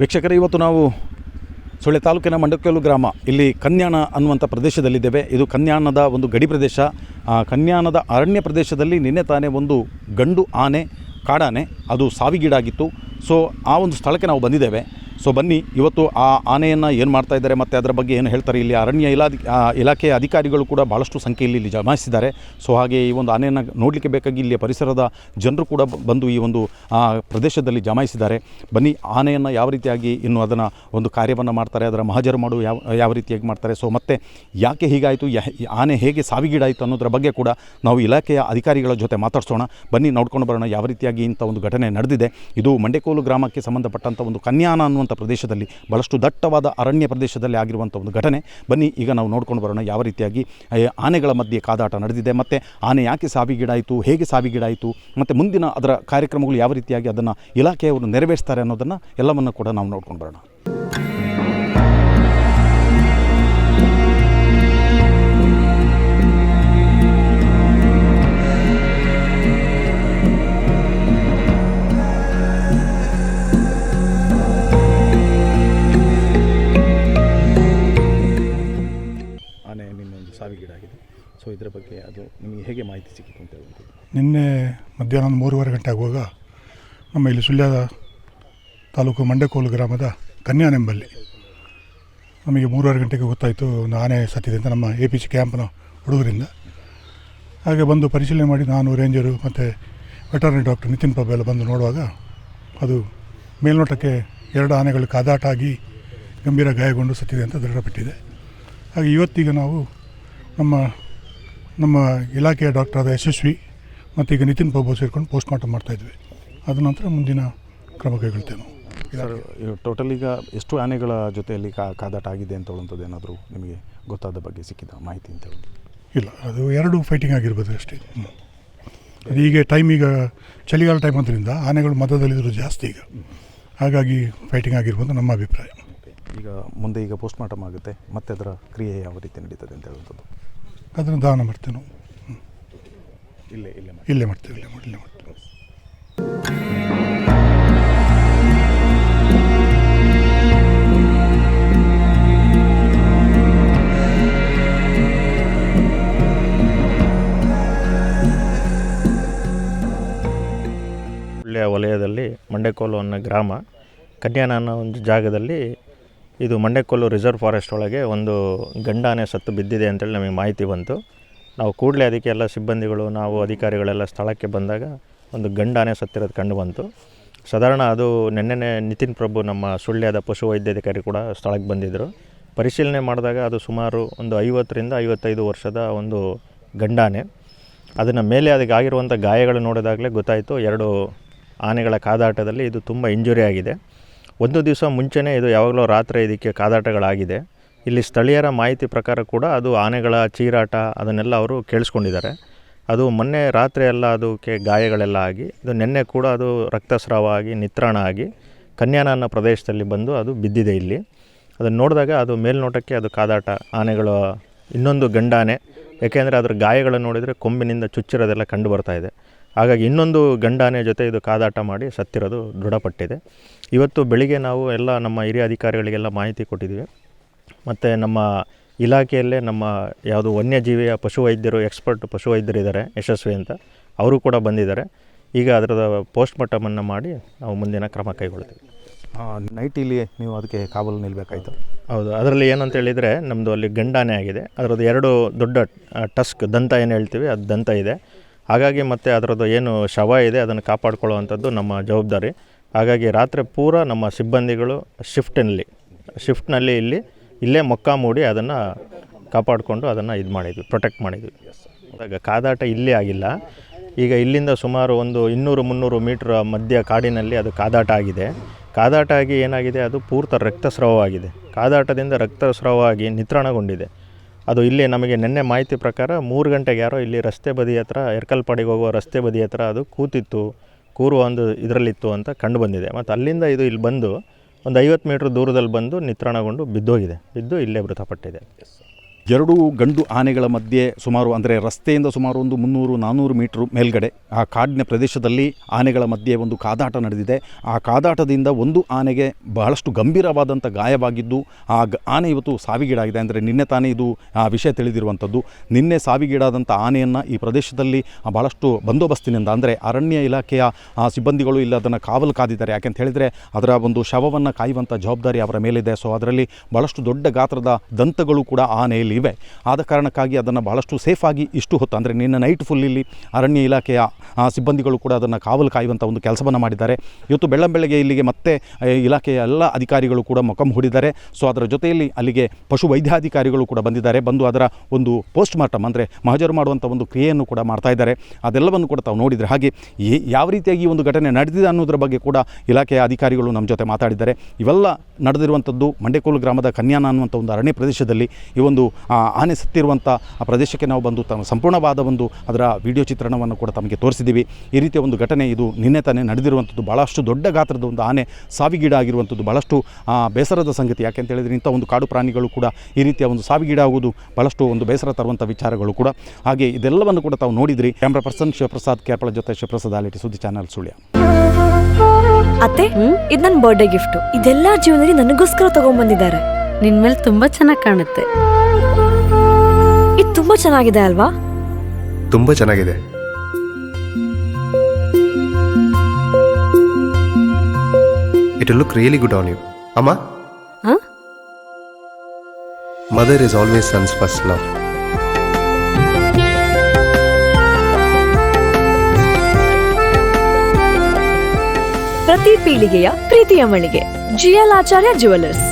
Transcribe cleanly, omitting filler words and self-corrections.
ವೀಕ್ಷಕರೇ, ಇವತ್ತು ನಾವು ಸುಳ್ಯ ತಾಲೂಕಿನ ಮಂಡಕ್ಕೋಲು ಗ್ರಾಮ, ಇಲ್ಲಿ ಕನ್ಯಾಣ ಅನ್ನುವಂಥ ಪ್ರದೇಶದಲ್ಲಿದ್ದೇವೆ. ಇದು ಕನ್ಯಾಣದ ಒಂದು ಗಡಿ ಪ್ರದೇಶ. ಕನ್ಯಾಣದ ಅರಣ್ಯ ಪ್ರದೇಶದಲ್ಲಿ ನಿನ್ನೆ ತಾನೇ ಒಂದು ಗಂಡು ಆನೆ, ಕಾಡಾನೆ, ಅದು ಸಾವಿಗೀಡಾಗಿತ್ತು. ಸೊ ಆ ಒಂದು ಸ್ಥಳಕ್ಕೆ ನಾವು ಬಂದಿದ್ದೇವೆ. ಸೊ ಬನ್ನಿ, ಇವತ್ತು ಆ ಆನೆಯನ್ನು ಏನು ಮಾಡ್ತಾಯಿದ್ದಾರೆ ಮತ್ತು ಅದರ ಬಗ್ಗೆ ಏನು ಹೇಳ್ತಾರೆ. ಇಲ್ಲಿ ಅರಣ್ಯ ಇಲಾಖೆಯ ಅಧಿಕಾರಿಗಳು ಕೂಡ ಭಾಳಷ್ಟು ಸಂಖ್ಯೆಯಲ್ಲಿ ಇಲ್ಲಿ ಜಮಾಯಿಸಿದ್ದಾರೆ. ಸೊ ಹಾಗೆ ಈ ಒಂದು ಆನೆಯನ್ನು ನೋಡಲಿಕ್ಕೆ ಬೇಕಾಗಿ ಇಲ್ಲಿಯ ಪರಿಸರದ ಜನರು ಕೂಡ ಬಂದು ಈ ಒಂದು ಪ್ರದೇಶದಲ್ಲಿ ಜಮಾಯಿಸಿದ್ದಾರೆ. ಬನ್ನಿ, ಆನೆಯನ್ನು ಯಾವ ರೀತಿಯಾಗಿ ಇನ್ನು ಅದನ್ನು ಒಂದು ಕಾರ್ಯವನ್ನು ಮಾಡ್ತಾರೆ, ಅದರ ಮಹಜರು ಮಾಡು ಯಾವ ರೀತಿಯಾಗಿ ಮಾಡ್ತಾರೆ, ಸೊ ಮತ್ತು ಯಾಕೆ ಹೀಗಾಯಿತು, ಆನೆ ಹೇಗೆ ಸಾವಿಗೀಡಾಯಿತು ಅನ್ನೋದ್ರ ಬಗ್ಗೆ ಕೂಡ ನಾವು ಇಲಾಖೆಯ ಅಧಿಕಾರಿಗಳ ಜೊತೆ ಮಾತಾಡ್ಸೋಣ. ಬನ್ನಿ, ನೋಡ್ಕೊಂಡು ಬರೋಣ ಯಾವ ರೀತಿಯಾಗಿ ಇಂಥ ಒಂದು ಘಟನೆ ನಡೆದಿದೆ. ಇದು ಮಂಡಕ್ಕೋಲು ಗ್ರಾಮಕ್ಕೆ ಸಂಬಂಧಪಟ್ಟಂಥ ಒಂದು ಕನ್ಯಾಣ ಅನ್ನುವಂಥ ಪ್ರದೇಶದಲ್ಲಿ, ಬಹಳಷ್ಟು ದಟ್ಟವಾದ ಅರಣ್ಯ ಪ್ರದೇಶದಲ್ಲಿ ಆಗಿರುವಂಥ ಒಂದು ಘಟನೆ. ಬನ್ನಿ, ಈಗ ನಾವು ನೋಡ್ಕೊಂಡು ಬರೋಣ ಯಾವ ರೀತಿಯಾಗಿ ಆನೆಗಳ ಮಧ್ಯೆ ಕಾದಾಟ ನಡೆದಿದೆ, ಮತ್ತು ಆನೆ ಯಾಕೆ ಸಾವಿಗೀಡಾಯಿತು, ಹೇಗೆ ಸಾವಿಗೀಡಾಯಿತು, ಮತ್ತು ಮುಂದಿನ ಅದರ ಕಾರ್ಯಕ್ರಮಗಳು ಯಾವ ರೀತಿಯಾಗಿ ಅದನ್ನು ಇಲಾಖೆಯವರು ನೆರವೇರಿಸ್ತಾರೆ ಅನ್ನೋದನ್ನು ಎಲ್ಲವನ್ನು ಕೂಡ ನಾವು ನೋಡ್ಕೊಂಡು ಬರೋಣ. ಸಾವಿಗೀಡಾಗಿದೆ. ಸೊ ಇದರ ಬಗ್ಗೆ ಅದು ನಿಮಗೆ ಹೇಗೆ ಮಾಹಿತಿ ಸಿಕ್ಕಿತು ಅಂತ ಹೇಳ್ಬೋದು? ನಿನ್ನೆ ಮಧ್ಯಾಹ್ನ 3:30 ಗಂಟೆ ಆಗುವಾಗ ನಮ್ಮ ಇಲ್ಲಿ ಸುಳ್ಯ ತಾಲೂಕು ಮಂಡಕ್ಕೋಲು ಗ್ರಾಮದ ಕನ್ಯಾನೆಂಬಲ್ಲಿ ನಮಗೆ 3:30 ಗಂಟೆಗೆ ಗೊತ್ತಾಯಿತು ಒಂದು ಆನೆ ಸತ್ತಿದೆ ಅಂತ, ನಮ್ಮ APC ಕ್ಯಾಂಪ್ನ ಹುಡುಗರಿಂದ. ಹಾಗೆ ಬಂದು ಪರಿಶೀಲನೆ ಮಾಡಿ ನಾನು, ರೇಂಜರು ಮತ್ತು ವೆಟರ್ನರಿ ಡಾಕ್ಟರ್ ನಿತಿನ್ ಪ್ರಭು ಎಲ್ಲ ಬಂದು ನೋಡುವಾಗ ಅದು ಮೇಲ್ನೋಟಕ್ಕೆ 2 ಆನೆಗಳು ಕಾದಾಟ ಆಗಿ ಗಂಭೀರ ಗಾಯಗೊಂಡು ಸತ್ತಿದೆ ಅಂತ ದೃಢಪಟ್ಟಿದೆ. ಹಾಗೆ ಇವತ್ತೀಗ ನಾವು ನಮ್ಮ ಇಲಾಖೆಯ ಡಾಕ್ಟರ್ ಯಶಸ್ವಿ ಮತ್ತು ಈಗ ನಿತಿನ್ ಪ್ರಭು ಸೇರಿಕೊಂಡು ಪೋಸ್ಟ್ ಮಾರ್ಟಮ್ ಮಾಡ್ತಾಯಿದ್ವಿ. ಅದ ನಂತರ ಮುಂದಿನ ಕ್ರಮ ಕೈಗೊಳ್ತೇವೆ ನಾವು. ಸರ್, ಟೋಟಲ್ ಈಗ ಎಷ್ಟು ಆನೆಗಳ ಜೊತೆಯಲ್ಲಿ ಕಾದಾಟ ಆಗಿದೆ ಅಂತ ಹೇಳುವಂಥದ್ದು ಏನಾದರೂ ನಿಮಗೆ ಗೊತ್ತಾದ ಬಗ್ಗೆ ಸಿಕ್ಕಿದ ಮಾಹಿತಿ ಅಂತ ಹೇಳಿ? ಇಲ್ಲ, ಅದು 2 ಫೈಟಿಂಗ್ ಆಗಿರ್ಬೋದು ಅಷ್ಟೇ. ಈಗ ಟೈಮ್, ಈಗ ಚಳಿಗಾಲ ಟೈಮ್ ಆದ್ದರಿಂದ ಆನೆಗಳು ಮಧ್ಯದಲ್ಲಿದ್ದರೂ ಜಾಸ್ತಿ ಈಗ, ಹಾಗಾಗಿ ಫೈಟಿಂಗ್ ಆಗಿರ್ಬೋದು ನಮ್ಮ ಅಭಿಪ್ರಾಯ. ಈಗ ಮುಂದೆ ಈಗ ಪೋಸ್ಟ್ ಮಾರ್ಟಮ್ ಆಗುತ್ತೆ, ಮತ್ತು ಅದರ ಕ್ರಿಯೆ ಯಾವ ರೀತಿ ನಡೀತದೆ ಅಂತ ಹೇಳುವಂಥದ್ದು? ಅದನ್ನು ದಾನ ಮಾಡ್ತೇವೆ ನಾವು. ಇಲ್ಲೇ ಮಾಡ್ತೇವೆ. ಸುಳ್ಯ ವಲಯದಲ್ಲಿ ಮಂಡಕ್ಕೋಲು ಅನ್ನೋ ಗ್ರಾಮ, ಕನ್ಯಾಣ ಅನ್ನೋ ಒಂದು ಜಾಗದಲ್ಲಿ ಇದು ಮಂಡಕ್ಕೋಲು ರಿಸರ್ವ್ ಫಾರೆಸ್ಟ್ ಒಳಗೆ ಒಂದು ಗಂಡಾನೆ ಸತ್ತು ಬಿದ್ದಿದೆ ಅಂತೇಳಿ ನಮಗೆ ಮಾಹಿತಿ ಬಂತು. ನಾವು ಕೂಡಲೇ ಅದಕ್ಕೆ ಎಲ್ಲ ಸಿಬ್ಬಂದಿಗಳು, ನಾವು ಅಧಿಕಾರಿಗಳೆಲ್ಲ ಸ್ಥಳಕ್ಕೆ ಬಂದಾಗ ಒಂದು ಗಂಡಾನೆ ಸತ್ತಿರೋದು ಕಂಡು ಬಂತು. ಸಾಧಾರಣ ಅದು ನೆನ್ನೆ ನಿತಿನ್ ಪ್ರಭು, ನಮ್ಮ ಸುಳ್ಯದ ಪಶುವೈದ್ಯಾಧಿಕಾರಿ ಕೂಡ ಸ್ಥಳಕ್ಕೆ ಬಂದಿದ್ದರು. ಪರಿಶೀಲನೆ ಮಾಡಿದಾಗ ಅದು ಸುಮಾರು ಒಂದು 50ರಿಂದ 55 ವರ್ಷದ ಒಂದು ಗಂಡಾನೆ. ಅದನ್ನು ಮೇಲೆ ಅದಕ್ಕೆ ಆಗಿರುವಂಥ ಗಾಯಗಳು ನೋಡಿದಾಗಲೇ ಗೊತ್ತಾಯಿತು 2 ಆನೆಗಳ ಕಾದಾಟದಲ್ಲಿ ಇದು ತುಂಬ ಇಂಜುರಿ ಆಗಿದೆ. ಒಂದು ದಿವಸ ಮುಂಚೆನೇ ಇದು ಯಾವಾಗಲೂ ರಾತ್ರಿ ಇದಕ್ಕೆ ಕಾದಾಟಗಳಾಗಿದೆ. ಇಲ್ಲಿ ಸ್ಥಳೀಯರ ಮಾಹಿತಿ ಪ್ರಕಾರ ಕೂಡ ಅದು ಆನೆಗಳ ಚೀರಾಟ ಅದನ್ನೆಲ್ಲ ಅವರು ಕೇಳಿಸ್ಕೊಂಡಿದ್ದಾರೆ. ಅದು ಮೊನ್ನೆ ರಾತ್ರಿ ಎಲ್ಲ ಅದಕ್ಕೆ ಗಾಯಗಳೆಲ್ಲ ಆಗಿ, ಇದು ನಿನ್ನೆ ಕೂಡ ಅದು ರಕ್ತಸ್ರಾವ ಆಗಿ ನಿತ್ರಾಣ ಆಗಿ ಕನ್ಯಾಣ ಅನ್ನೋ ಪ್ರದೇಶದಲ್ಲಿ ಬಂದು ಅದು ಬಿದ್ದಿದೆ. ಇಲ್ಲಿ ಅದನ್ನು ನೋಡಿದಾಗ ಅದು ಮೇಲ್ನೋಟಕ್ಕೆ ಅದು ಕಾದಾಟ ಆನೆಗಳು ಇನ್ನೊಂದು ಗಂಡಾನೆ, ಏಕೆಂದರೆ ಅದರ ಗಾಯಗಳನ್ನು ನೋಡಿದರೆ ಕೊಂಬಿನಿಂದ ಚುಚ್ಚಿರೋದೆಲ್ಲ ಕಂಡು ಬರ್ತಾಯಿದೆ. ಹಾಗಾಗಿ ಇನ್ನೊಂದು ಗಂಡಾನೆ ಜೊತೆ ಇದು ಕಾದಾಟ ಮಾಡಿ ಸತ್ತಿರೋದು ದೃಢಪಟ್ಟಿದೆ. ಇವತ್ತು ಬೆಳಿಗ್ಗೆ ನಾವು ಎಲ್ಲ ನಮ್ಮ ಹಿರಿಯ ಅಧಿಕಾರಿಗಳಿಗೆಲ್ಲ ಮಾಹಿತಿ ಕೊಟ್ಟಿದ್ದೀವಿ. ಮತ್ತು ನಮ್ಮ ಇಲಾಖೆಯಲ್ಲೇ ನಮ್ಮ ಯಾವುದು ವನ್ಯಜೀವಿಯ ಪಶುವೈದ್ಯರು, ಎಕ್ಸ್ಪರ್ಟ್ ಪಶುವೈದ್ಯರಿದ್ದಾರೆ, ಯಶಸ್ವಿ ಅಂತ, ಅವರು ಕೂಡ ಬಂದಿದ್ದಾರೆ. ಈಗ ಅದರದ ಪೋಸ್ಟ್ ಮಾರ್ಟಮನ್ನು ಮಾಡಿ ನಾವು ಮುಂದಿನ ಕ್ರಮ ಕೈಗೊಳ್ತೀವಿ. ನೈಟ್ ಇಲ್ಲಿ ನೀವು ಅದಕ್ಕೆ ಕಾವಲು ನಿಲ್ಲಬೇಕಾಯ್ತು? ಹೌದು, ಅದರಲ್ಲಿ ಏನಂತ ಹೇಳಿದರೆ ನಮ್ಮದು ಅಲ್ಲಿ ಗಂಡಾನೆ ಆಗಿದೆ. ಅದರದ್ದು 2 ದೊಡ್ಡ ಟಸ್ಕ್ ದಂತ ಏನು ಹೇಳ್ತೀವಿ, ಅದು ದಂತ ಇದೆ. ಹಾಗಾಗಿ ಮತ್ತು ಅದರದ್ದು ಏನು ಶವ ಇದೆ ಅದನ್ನು ಕಾಪಾಡ್ಕೊಳ್ಳುವಂಥದ್ದು ನಮ್ಮ ಜವಾಬ್ದಾರಿ. ಹಾಗಾಗಿ ರಾತ್ರಿ ಪೂರ ನಮ್ಮ ಸಿಬ್ಬಂದಿಗಳು ಶಿಫ್ಟ್ನಲ್ಲಿ ಇಲ್ಲೇ ಮೊಕ್ಕ ಮೂಡಿ ಅದನ್ನು ಕಾಪಾಡಿಕೊಂಡು ಅದನ್ನು ಇದು ಮಾಡಿದ್ವಿ, ಪ್ರೊಟೆಕ್ಟ್ ಮಾಡಿದ್ವಿ. ಆಗ ಕಾದಾಟ ಇಲ್ಲೇ ಆಗಿಲ್ಲ. ಈಗ ಇಲ್ಲಿಂದ ಸುಮಾರು ಒಂದು 200-300 ಮೀಟ್ರ್ ಮಧ್ಯ ಕಾಡಿನಲ್ಲಿ ಅದು ಕಾದಾಟ ಆಗಿದೆ. ಕಾದಾಟ ಆಗಿ ಏನಾಗಿದೆ, ಅದು ಪೂರ್ತಿ ರಕ್ತಸ್ರಾವವಾಗಿದೆ. ಕಾದಾಟದಿಂದ ರಕ್ತಸ್ರಾವವಾಗಿ ನಿತ್ರಾಣಗೊಂಡಿದೆ. ಅದು ಇಲ್ಲಿ ನಮಗೆ ನಿನ್ನೆ ಮಾಹಿತಿ ಪ್ರಕಾರ 3 ಗಂಟೆಗೆ ಯಾರೋ ಇಲ್ಲಿ ರಸ್ತೆ ಬದಿ ಹತ್ರ, ಎರ್ಕಲ್ಪಾಡಿಗೆ ಹೋಗುವ ರಸ್ತೆ ಬದಿ ಹತ್ರ ಅದು ಕೂರುವ ಒಂದು ಇದರಲ್ಲಿತ್ತು ಅಂತ ಕಂಡು ಬಂದಿದೆ. ಮತ್ತು ಅಲ್ಲಿಂದ ಇದು ಇಲ್ಲಿ ಬಂದು ಒಂದು 50 ಮೀಟ್ರ್ ದೂರದಲ್ಲಿ ಬಂದು ನಿತ್ರಾಣಗೊಂಡು ಬಿದ್ದು ಇಲ್ಲೇ ಮೃತಪಟ್ಟಿದೆ. ಎರಡು ಗಂಡು ಆನೆಗಳ ಮಧ್ಯೆ ಸುಮಾರು ಅಂದರೆ ರಸ್ತೆಯಿಂದ ಸುಮಾರು ಒಂದು 300-400 ಮೀಟ್ರ್ ಮೇಲ್ಗಡೆ ಆ ಕಾಡಿನ ಪ್ರದೇಶದಲ್ಲಿ ಆನೆಗಳ ಮಧ್ಯೆ ಒಂದು ಕಾದಾಟ ನಡೆದಿದೆ. ಆ ಕಾದಾಟದಿಂದ ಒಂದು ಆನೆಗೆ ಬಹಳಷ್ಟು ಗಂಭೀರವಾದಂಥ ಗಾಯವಾಗಿದ್ದು ಆ ಆನೆ ಇವತ್ತು ಸಾವಿಗೀಡಾಗಿದೆ. ಅಂದರೆ ನಿನ್ನೆ ತಾನೇ ಇದು ವಿಷಯ ತಿಳಿದಿರುವಂಥದ್ದು. ನಿನ್ನೆ ಸಾವಿಗೀಡಾದಂಥ ಆನೆಯನ್ನು ಈ ಪ್ರದೇಶದಲ್ಲಿ ಬಹಳಷ್ಟು ಬಂದೋಬಸ್ತಿನಿಂದ ಅಂದರೆ ಅರಣ್ಯ ಇಲಾಖೆಯ ಸಿಬ್ಬಂದಿಗಳು ಇಲ್ಲಿ ಅದನ್ನು ಕಾವಲು ಕಾದಿದ್ದಾರೆ. ಯಾಕೆಂತ ಹೇಳಿದರೆ ಅದರ ಒಂದು ಶವವನ್ನು ಕಾಯುವಂಥ ಜವಾಬ್ದಾರಿ ಅವರ ಮೇಲಿದೆ. ಸೊ ಅದರಲ್ಲಿ ಬಹಳಷ್ಟು ದೊಡ್ಡ ಗಾತ್ರದ ದಂತಗಳು ಕೂಡ ಆನೆಯಲ್ಲಿ ಇವೆ. ಆದ ಕಾರಣಕ್ಕಾಗಿ ಅದನ್ನು ಬಹಳಷ್ಟು ಸೇಫಾಗಿ ಇಷ್ಟು ಹೊತ್ತು ಅಂದರೆ ನಿನ್ನೆ ನೈಟ್ ಫುಲ್ ಇಲ್ಲಿ ಅರಣ್ಯ ಇಲಾಖೆಯ ಸಿಬ್ಬಂದಿಗಳು ಕೂಡ ಅದನ್ನು ಕಾವಲು ಕಾಯುವಂಥ ಒಂದು ಕೆಲಸವನ್ನು ಮಾಡಿದ್ದಾರೆ. ಇವತ್ತು ಬೆಳ್ಳಂಬೆಳಗ್ಗೆ ಇಲ್ಲಿಗೆ ಮತ್ತೆ ಇಲಾಖೆಯ ಎಲ್ಲ ಅಧಿಕಾರಿಗಳು ಕೂಡ ಮೊಕಂ ಹೂಡಿದ್ದಾರೆ. ಸೊ ಅದರ ಜೊತೆಯಲ್ಲಿ ಅಲ್ಲಿಗೆ ಪಶು ವೈದ್ಯಾಧಿಕಾರಿಗಳು ಕೂಡ ಬಂದಿದ್ದಾರೆ. ಬಂದು ಅದರ ಒಂದು ಪೋಸ್ಟ್ ಮಾರ್ಟಮ್ ಅಂದರೆ ಮಹಜರು ಮಾಡುವಂಥ ಒಂದು ಕ್ರಿಯೆಯನ್ನು ಕೂಡ ಮಾಡ್ತಾ ಇದ್ದಾರೆ. ಅದೆಲ್ಲವನ್ನು ಕೂಡ ತಾವು ನೋಡಿದರೆ ಹಾಗೆ ಯಾವ ರೀತಿಯಾಗಿ ಈ ಒಂದು ಘಟನೆ ನಡೆದಿದೆ ಅನ್ನೋದ್ರ ಬಗ್ಗೆ ಕೂಡ ಇಲಾಖೆಯ ಅಧಿಕಾರಿಗಳು ನಮ್ಮ ಜೊತೆ ಮಾತಾಡಿದ್ದಾರೆ. ಇವೆಲ್ಲ ನಡೆದಿರುವಂಥದ್ದು ಮಂಡೆಕೋಲು ಗ್ರಾಮದ ಕನ್ಯಾನ ಅನ್ನುವಂಥ ಒಂದು ಅರಣ್ಯ ಪ್ರದೇಶದಲ್ಲಿ. ಈ ಒಂದು ಆನೆ ಸತ್ತಿರುವಂಥ ಆ ಪ್ರದೇಶಕ್ಕೆ ನಾವು ಬಂದು ಸಂಪೂರ್ಣವಾದ ಒಂದು ಅದರ ವಿಡಿಯೋ ಚಿತ್ರಣವನ್ನು ಕೂಡ ತಮಗೆ ತೋರಿಸಿದ್ದೀವಿ. ಈ ರೀತಿಯ ಒಂದು ಘಟನೆ ಇದು ನಿನ್ನೆ ತಾನೇ ನಡೆದಿರುವಂಥದ್ದು. ಭಾಳಷ್ಟು ದೊಡ್ಡ ಗಾತ್ರದ ಒಂದು ಆನೆ ಸಾವಿಗೀಡಾಗಿರುವಂಥದ್ದು ಭಾಳಷ್ಟು ಬೇಸರದ ಸಂಗತಿ. ಯಾಕೆಂತ ಹೇಳಿದರೆ ಇಂಥ ಒಂದು ಕಾಡು ಪ್ರಾಣಿಗಳು ಕೂಡ ಈ ರೀತಿಯ ಒಂದು ಸಾವಿಗೀಡಾಗುವುದು ಭಾಳಷ್ಟು ಒಂದು ಬೇಸರ ತರುವಂಥ ವಿಚಾರಗಳು ಕೂಡ. ಹಾಗೆ ಇದೆಲ್ಲವನ್ನು ಕೂಡ ತಾವು ನೋಡಿದ್ರಿ. ಕ್ಯಾಮ್ರಾ ಪರ್ಸನ್ ಶಿವಪ್ರಸಾದ್ ಕೇರ್ಪಳ ಜೊತೆ ಶಿವಪ್ರಸಾದ್ ಆಲಿಟಿ ಸುದ್ದಿ ಚಾನಲ್ ಸುಳ್ಯ. ಅತ್ತೆ, ಇದು ನನ್ನ ಬರ್ಡೇ ಗಿಫ್ಟ್. ಇದೆಲ್ಲ ಜೀವನದಲ್ಲಿ ನನಗೋಸ್ಕರ ತಗೊಂಡ್ಬಂದಿದ್ದಾರೆ. ನಿನ್ ಮೇಲೆ ತುಂಬಾ ಚೆನ್ನಾಗಿ ಕಾಣುತ್ತೆ. ಇದು ತುಂಬಾ ಚೆನ್ನಾಗಿದೆ ಅಲ್ವಾ? ತುಂಬ ಚೆನ್ನಾಗಿದೆ. It will look really good on you. ಅಮ್ಮ, mother is always sons first love. ಪ್ರತಿ ಪೀಳಿಗೆಯ ಪ್ರೀತಿಯ ಮಳಿಗೆ GL ಆಚಾರ್ಯ ಜುವೆಲ್ಲರ್ಸ್.